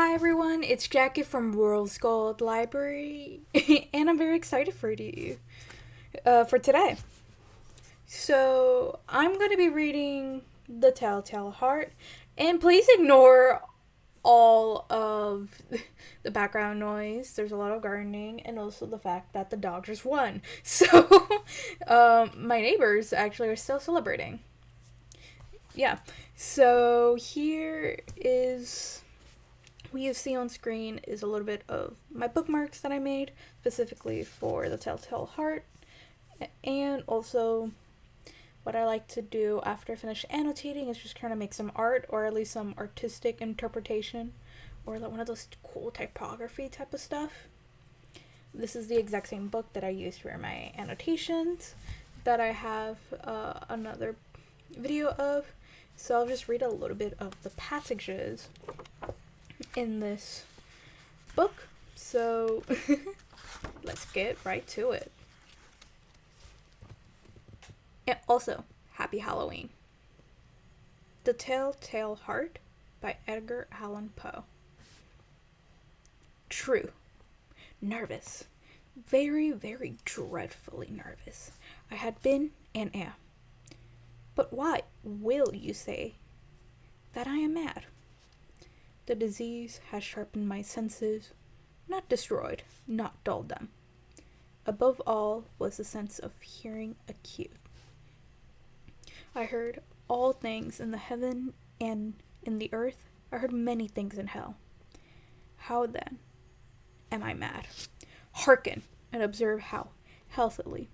Hi everyone, it's Jackie from World's Gold Library, and I'm very excited for today. So I'm going to be reading The Telltale Heart, and please ignore all of the background noise. There's a lot of gardening, and also the fact that the Dodgers won. So my neighbors actually are still celebrating. Yeah. So here is what you see on screen is a little bit of my bookmarks that I made specifically for the Telltale Heart, and also what I like to do after I finish annotating is just kind of make some art, or at least some artistic interpretation, or like one of those cool typography type of stuff. This is the exact same book that I used for my annotations that I have another video of, so I'll just read a little bit of the passages in this book. So let's get right to it. And also, happy Halloween. The Telltale Heart by Edgar Allan Poe. True. Nervous. Very, very dreadfully nervous. I had been and am. But why will you say that I am mad? The disease has sharpened my senses, not destroyed, not dulled them. Above all was the sense of hearing acute. I heard all things in the heaven and in the earth. I heard many things in hell. How then am I mad? Hearken and observe how healthily,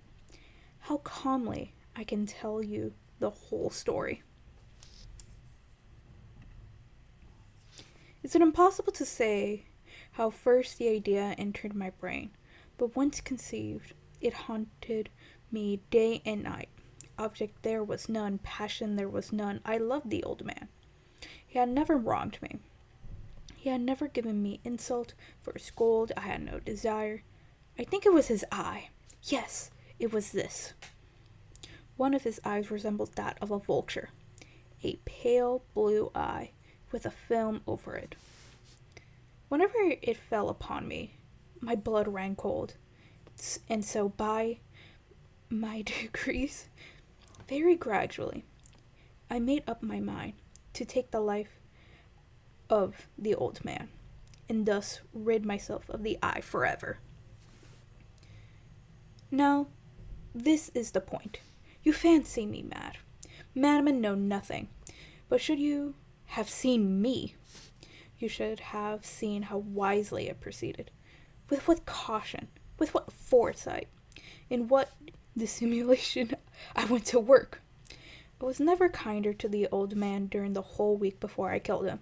how calmly I can tell you the whole story. Is it impossible to say how first the idea entered my brain, but once conceived, it haunted me day and night. Object there was none, passion there was none. I loved the old man. He had never wronged me. He had never given me insult for a scold. I had no desire. I think it was his eye. Yes, it was this. One of his eyes resembled that of a vulture, a pale blue eye with a film over it. Whenever it fell upon me, my blood ran cold, and so by my degrees, very gradually, I made up my mind to take the life of the old man, and thus rid myself of the eye forever. Now, this is the point. You fancy me mad. Madmen know nothing, but should you have seen me, you should have seen how wisely I proceeded, with what caution, with what foresight, in what dissimulation I went to work. I was never kinder to the old man during the whole week before I killed him,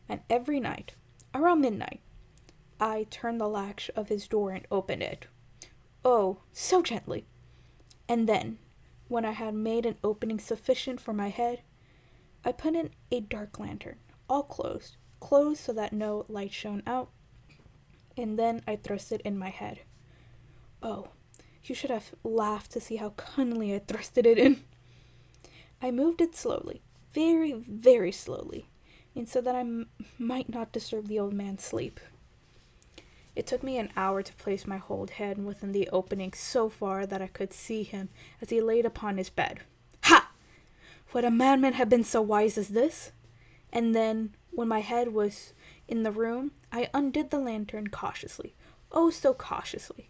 and every night, around midnight, I turned the latch of his door and opened it. Oh, so gently. And then, when I had made an opening sufficient for my head, I put in a dark lantern, all closed so that no light shone out, and then I thrust it in my head. Oh, you should have laughed to see how cunningly I thrusted it in. I moved it slowly, very, very slowly, and so that I might not disturb the old man's sleep. It took me an hour to place my whole head within the opening so far that I could see him as he laid upon his bed. Ha! Would a madman have been so wise as this? And then, when my head was in the room, I undid the lantern cautiously. Oh, so cautiously,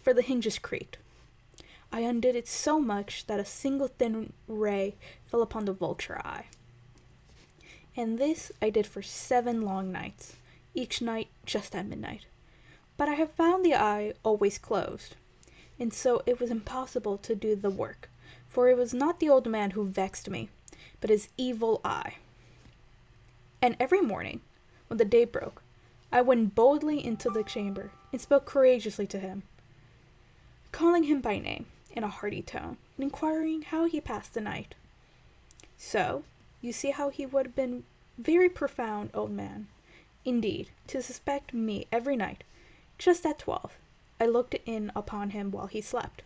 for the hinges creaked. I undid it so much that a single thin ray fell upon the vulture eye. And this I did for 7 long nights, each night just at midnight. But I have found the eye always closed, and so it was impossible to do the work, for it was not the old man who vexed me, but his evil eye. And every morning, when the day broke, I went boldly into the chamber and spoke courageously to him, calling him by name in a hearty tone, and inquiring how he passed the night. So, you see how he would have been very profound old man, indeed, to suspect me every night, just at 12. I looked in upon him while he slept.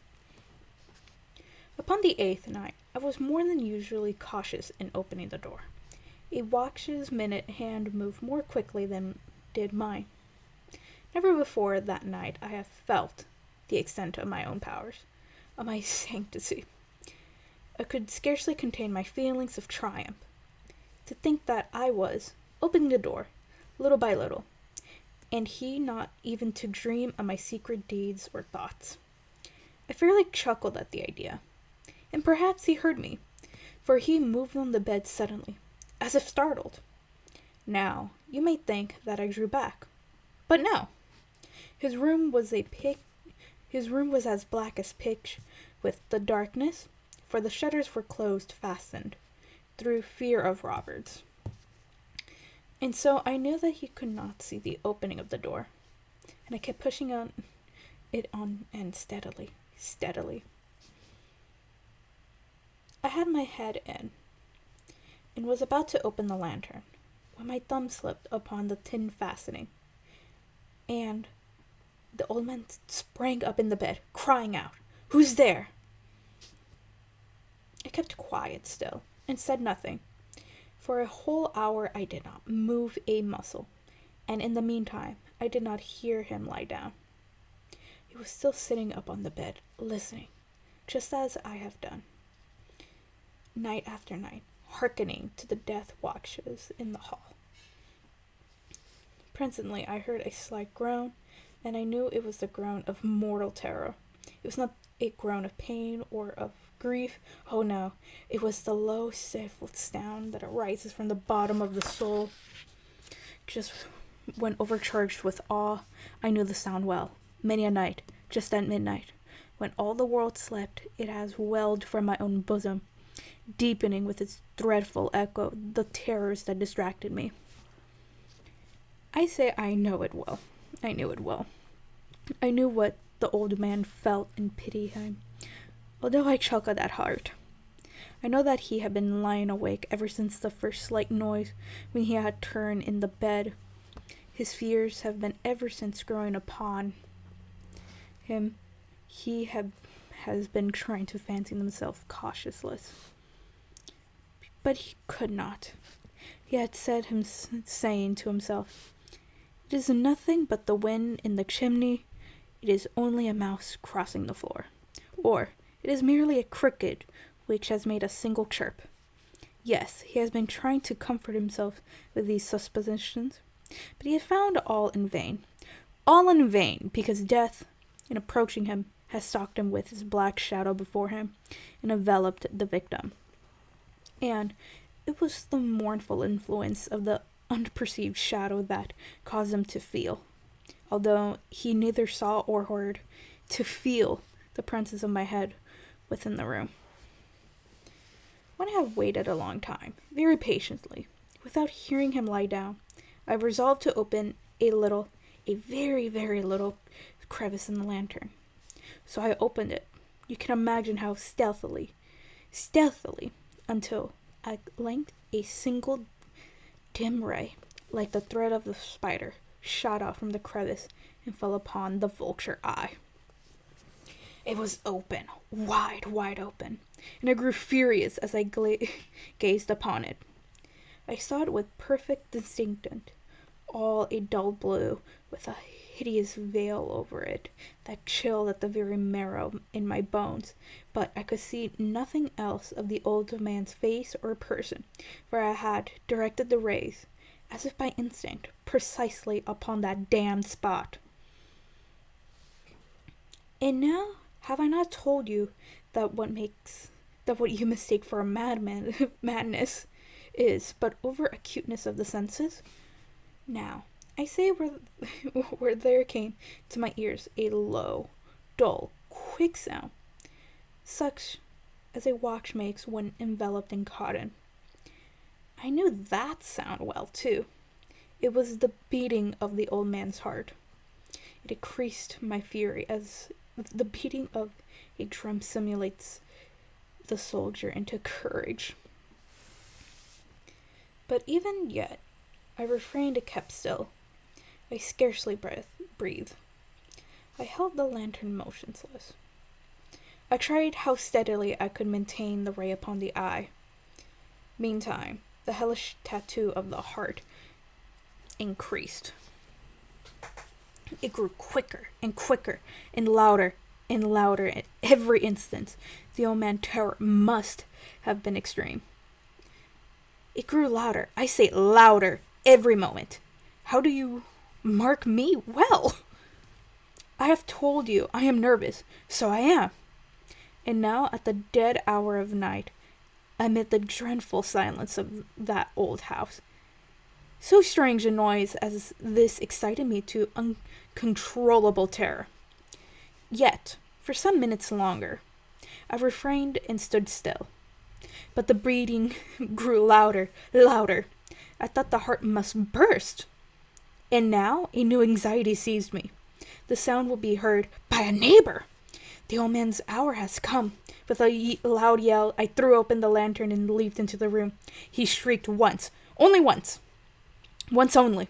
Upon the 8th night, I was more than usually cautious in opening the door, A watch's minute hand moved more quickly than did mine. Never before that night I have felt the extent of my own powers, of my sanctity. I could scarcely contain my feelings of triumph. To think that I was opening the door, little by little, and he not even to dream of my secret deeds or thoughts. I fairly chuckled at the idea, and perhaps he heard me, for he moved on the bed suddenly, as if startled. Now, you may think that I drew back, but no. His room was as black as pitch, with the darkness, for the shutters were fastened, through fear of robbers. And so I knew that he could not see the opening of the door, and I kept pushing it on and steadily. I had my head in, and was about to open the lantern, when my thumb slipped upon the tin fastening, and the old man sprang up in the bed, crying out, "Who's there?" I kept quiet still, and said nothing. For a whole hour I did not move a muscle, and in the meantime I did not hear him lie down. He was still sitting up on the bed, listening, just as I have done, night after night, hearkening to the death watches in the hall. Presently I heard a slight groan, and I knew it was the groan of mortal terror. It was not a groan of pain or of grief. Oh no, it was the low, stifled sound that arises from the bottom of the soul. Just when overcharged with awe, I knew the sound well. Many a night, just at midnight, when all the world slept, it has welled from my own bosom, deepening with its dreadful echo the terrors that distracted me. I say I know it well. I knew it well. I knew what the old man felt and pitied him, although I chuckled at heart. I know that he had been lying awake ever since the first slight noise when he had turned in the bed. His fears have been ever since growing upon him. He has been trying to fancy himself causeless, but he could not. He had saying to himself, "It is nothing but the wind in the chimney. It is only a mouse crossing the floor. Or, it is merely a cricket which has made a single chirp." Yes, he has been trying to comfort himself with these suppositions, but he had found all in vain. All in vain, because death, in approaching him, has stalked him with his black shadow before him, and enveloped the victim. And it was the mournful influence of the unperceived shadow that caused him to feel, although he neither saw or heard, to feel the presence of my head within the room. When I had waited a long time, very patiently, without hearing him lie down, I resolved to open a very, very little crevice in the lantern. So I opened it. You can imagine how stealthily, until at length a single dim ray, like the thread of the spider, shot out from the crevice and fell upon the vulture eye. It was open, wide open, and I grew furious as I gazed upon it. I saw it with perfect distinctness, all a dull blue, with a hideous veil over it that chilled at the very marrow in my bones, but I could see nothing else of the old man's face or person, for I had directed the rays, as if by instinct, precisely upon that damned spot. And now, have I not told you that what you mistake for a madness is but over acuteness of the senses? Now, I say where there came to my ears a low, dull, quick sound, such as a watch makes when enveloped in cotton. I knew that sound well, too. It was the beating of the old man's heart. It increased my fury, as the beating of a drum simulates the soldier into courage. But even yet, I refrained and kept still. I scarcely breathed. I held the lantern motionless. I tried how steadily I could maintain the ray upon the eye. Meantime, The hellish tattoo of the heart increased. It grew quicker and quicker and louder at every instant. The old man's terror must have been extreme. It grew louder, I say louder, every moment. How do you mark me well? I have told you I am nervous, so I am. And now, at the dead hour of night, amid the dreadful silence of that old house, so strange a noise as this excited me to uncontrollable terror. Yet, for some minutes longer, I refrained and stood still. But the breathing grew louder. I thought the heart must burst. And now a new anxiety seized me. The sound will be heard by a neighbor. The old man's hour has come. With a loud yell, I threw open the lantern and leaped into the room. He shrieked once. Only once. Once only.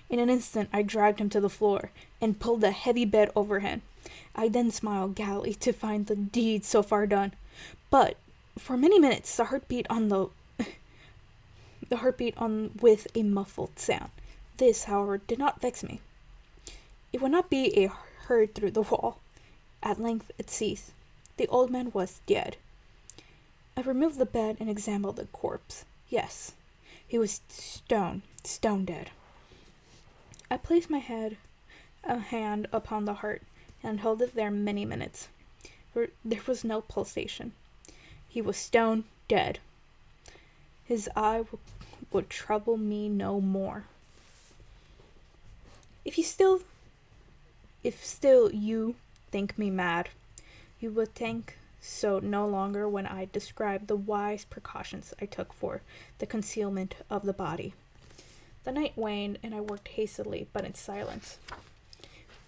In an instant, I dragged him to the floor and pulled the heavy bed over him. I then smiled gaily to find the deed so far done. But for many minutes, the heart beat on with a muffled sound. This, however, did not vex me. It would not be heard through the wall. At length it ceased. The old man was dead. I removed the bed and examined the corpse. Yes, he was stone dead. I placed my hand upon the heart and held it there many minutes. There was no pulsation. He was stone dead. His eye would trouble me no more. If still you think me mad, you would think so no longer when I describe the wise precautions I took for the concealment of the body. The night waned, and I worked hastily, but in silence.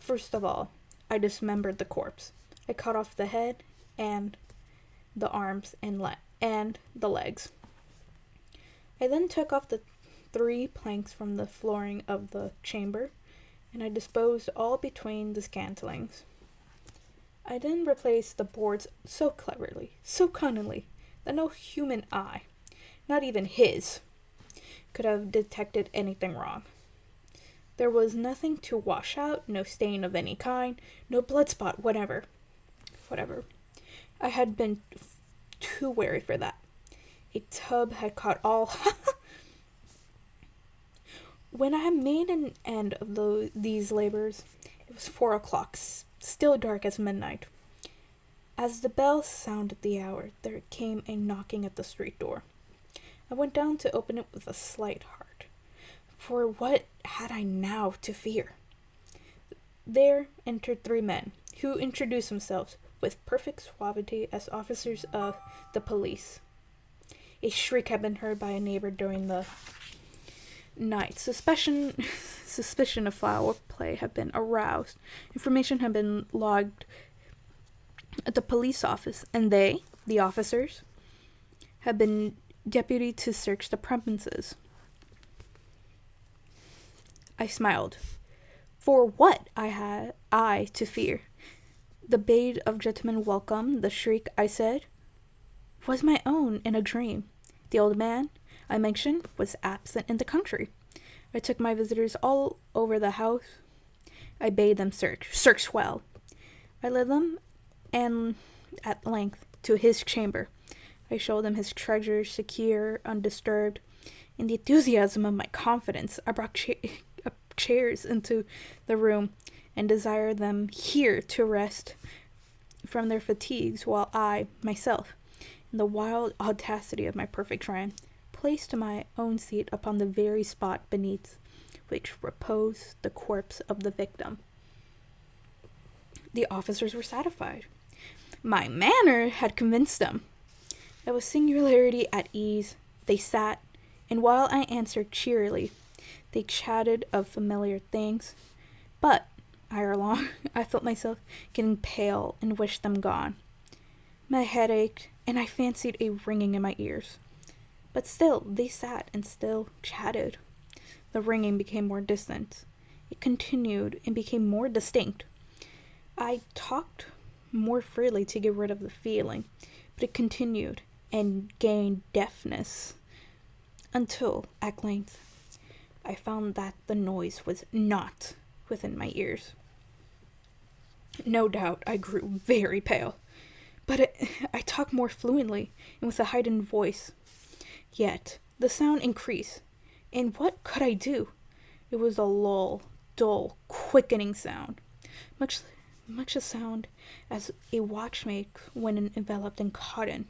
First of all, I dismembered the corpse. I cut off the head and the arms and the legs. I then took off the 3 planks from the flooring of the chamber, and I disposed all between the scantlings. I then replaced the boards so cleverly, so cunningly, that no human eye, not even his, could have detected anything wrong. There was nothing to wash out, no stain of any kind, no blood spot, whatever. I had been too wary for that. A tub had caught all. When I had made an end of these labors, it was 4 o'clock, still dark as midnight. As the bell sounded the hour, there came a knocking at the street door. I went down to open it with a slight heart, for what had I now to fear? There entered 3 men, who introduced themselves with perfect suavity as officers of the police. A shriek had been heard by a neighbor during the night. Suspicion of foul play had been aroused. Information had been logged at the police office, and they, the officers, had been deputed to search the premises. I smiled. For what had I to fear? The bade of gentlemen welcome, the shriek, I said, was my own in a dream. The old man, I mentioned, was absent in the country. I took my visitors all over the house. I bade them search well. I led them, and at length, to his chamber. I showed him his treasures, secure, undisturbed. In the enthusiasm of my confidence, I brought chairs into the room and desired them here to rest from their fatigues, while I, myself, in the wild audacity of my perfect triumph, placed my own seat upon the very spot beneath which reposed the corpse of the victim. The officers were satisfied. My manner had convinced them. I was singularly at ease. They sat, and while I answered cheerily, they chatted of familiar things. But, ere long, I felt myself getting pale and wished them gone. My head ached, and I fancied a ringing in my ears. But still they sat and still chatted. The ringing became more distant. It continued and became more distinct. I talked more freely to get rid of the feeling, but it continued and gained deafness. Until, at length, I found that the noise was not within my ears. No doubt I grew very pale, but I talked more fluently and with a heightened voice. Yet the sound increased, and what could I do? It was a dull, quickening sound, much a sound as a watch makes when enveloped in cotton.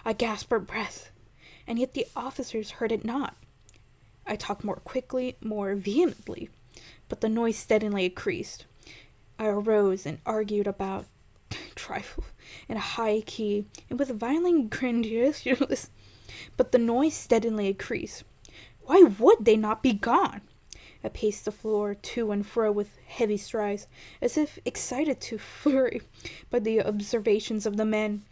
I gasped for breath, and yet the officers heard it not. I talked more quickly, more vehemently, but the noise steadily increased. I arose and argued about trifle in a high key and with violent grandiose, but the noise steadily increased. Why would they not be gone? I paced the floor to and fro with heavy strides, as if excited to fury by the observations of the men.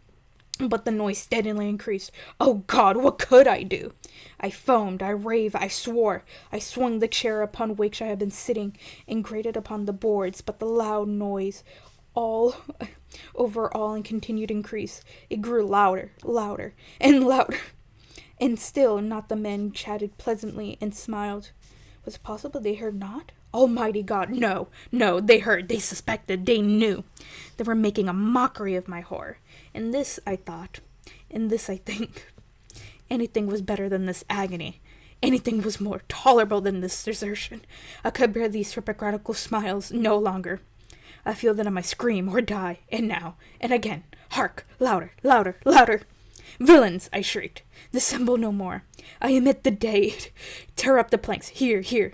But the noise steadily increased. Oh God, what could I do? I foamed, I raved, I swore. I swung the chair upon which I had been sitting and grated upon the boards, but the loud noise all and continued to increase. It grew louder, and louder. And still not the men chatted pleasantly and smiled. Was it possible they heard not? Almighty God, no, they heard, they suspected, they knew. They were making a mockery of my horror. And this, I thought, and this I think, anything was better than this agony. Anything was more tolerable than this desertion. I could bear these hypocritical smiles no longer. I feel that I might scream or die, and now, and again, hark, louder. Villains, I shrieked, dissemble no more. I emit the dead. Tear up the planks. Here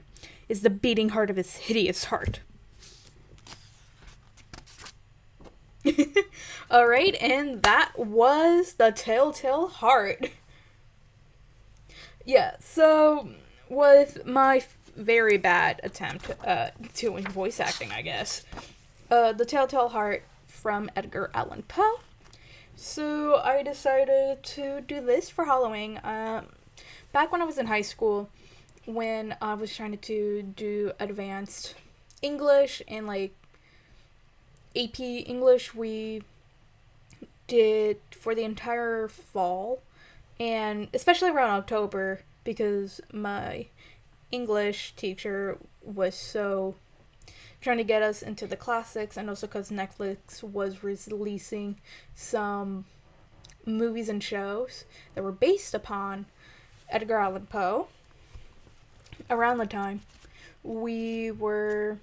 is the beating heart of his hideous heart. Alright, and that was the Telltale Heart. Yeah, so with my very bad attempt doing voice acting, I guess, the Telltale Heart from Edgar Allan Poe. So I decided to do this for Halloween. Back when I was in high school, when I was trying to do advanced English and like AP English, we did for the entire fall, and especially around October, because my English teacher was so trying to get us into the classics, and also because Netflix was releasing some movies and shows that were based upon Edgar Allan Poe. Around the time, we were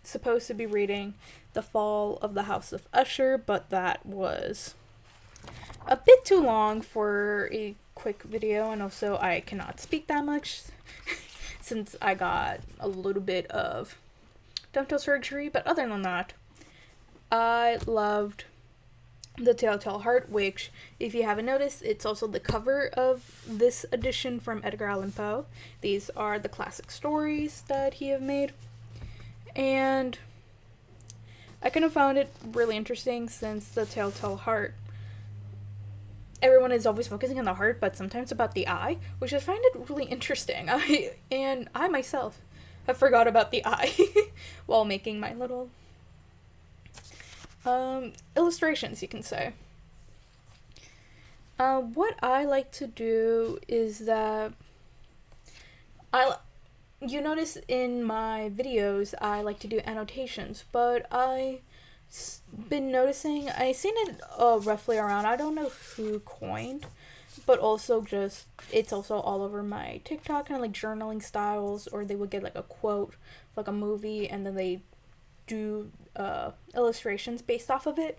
supposed to be reading The Fall of the House of Usher, but that was a bit too long for a quick video, and also I cannot speak that much since I got a little bit of dental surgery. But other than that, I loved the Telltale Heart, which, if you haven't noticed, it's also the cover of this edition from Edgar Allan Poe. These are the classic stories that he have made, and I kind of found it really interesting since the Telltale Heart, everyone is always focusing on the heart, but sometimes about the eye, which I find it really interesting. I myself have forgot about the eye while making my little illustrations, you can say. What I like to do is that you notice in my videos I like to do annotations, but I've been noticing, I seen it roughly around, I don't know who coined, but also just, it's also all over my TikTok, kind of like journaling styles, or they would get like a quote, like a movie, and then they do illustrations based off of it.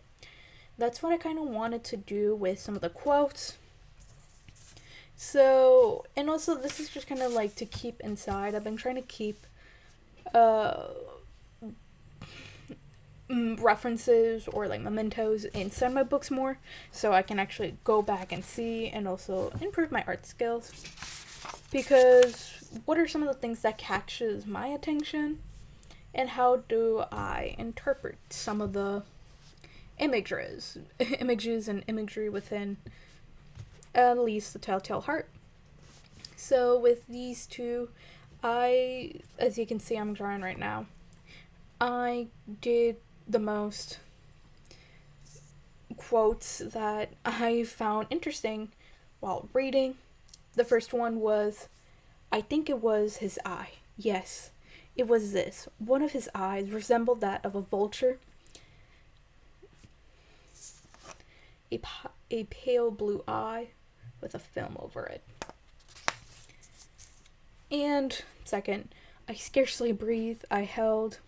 That's what I kind of wanted to do with some of the quotes. So, and also this is just kind of like to keep inside. I've been trying to keep references or like mementos inside my books more, so I can actually go back and see and also improve my art skills. Because what are some of the things that catches my attention, and how do I interpret some of the images and imagery within at least the Telltale Heart. So with these two, as you can see, I'm drawing right now, I did the most quotes that I found interesting while reading. The first one was, I think it was his eye. Yes, it was this. One of his eyes resembled that of a vulture. A pale blue eye with a film over it. And second, I scarcely breathed. I held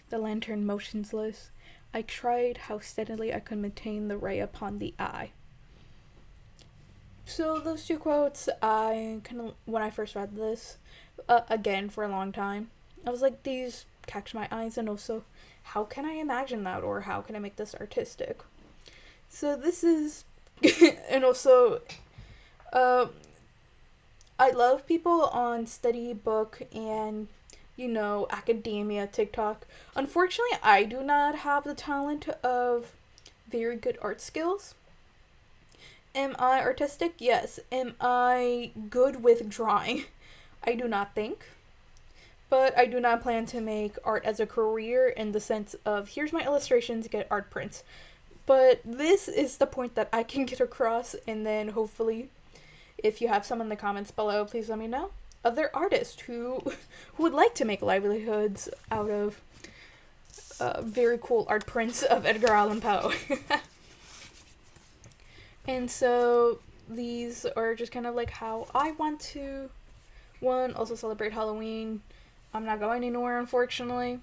the lantern motionless. I tried how steadily I could maintain the ray upon the eye. So those two quotes, I kind of, when I first read this, again for a long time, I was like, these catch my eyes, and also, how can I imagine that, or how can I make this artistic? So this is, and also, I love people on study book and, academia TikTok. Unfortunately, I do not have the talent of very good art skills. Am I artistic? Yes. Am I good with drawing? I do not think. But I do not plan to make art as a career in the sense of, here's my illustrations, get art prints. But this is the point that I can get across, and then hopefully, if you have some in the comments below, please let me know. Other artists who would like to make livelihoods out of very cool art prints of Edgar Allan Poe. And so these are just kind of like how I want to, one, also celebrate Halloween. I'm not going anywhere, unfortunately.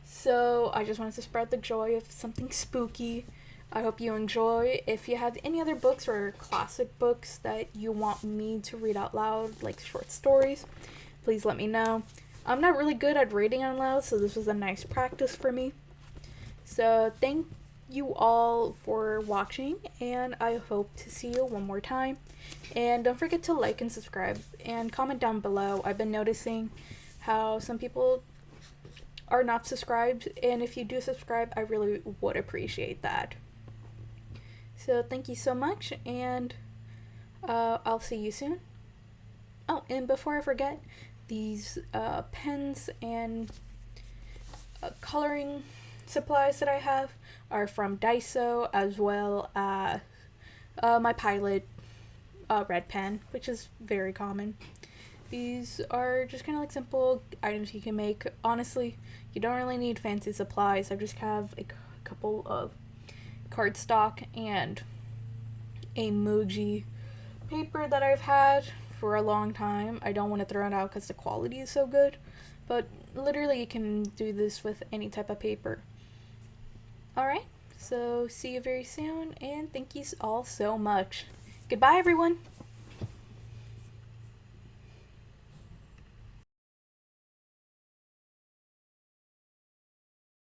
So I just wanted to spread the joy of something spooky. I hope you enjoy. If you have any other books or classic books that you want me to read out loud, like short stories, please let me know. I'm not really good at reading out loud, so this was a nice practice for me. So thank you all for watching, and I hope to see you one more time. And don't forget to like and subscribe and comment down below. I've been noticing how some people are not subscribed, and if you do subscribe, I really would appreciate that. So thank you so much, and I'll see you soon. Oh, and before I forget, these pens and coloring supplies that I have are from Daiso, as well as my Pilot red pen, which is very common. These are just kind of like simple items you can make. Honestly, you don't really need fancy supplies. I just have a couple of cardstock and a Muji paper that I've had for a long time. I don't want to throw it out because the quality is so good, but literally you can do this with any type of paper. Alright, so see you very soon, and thank you all so much. Goodbye, everyone!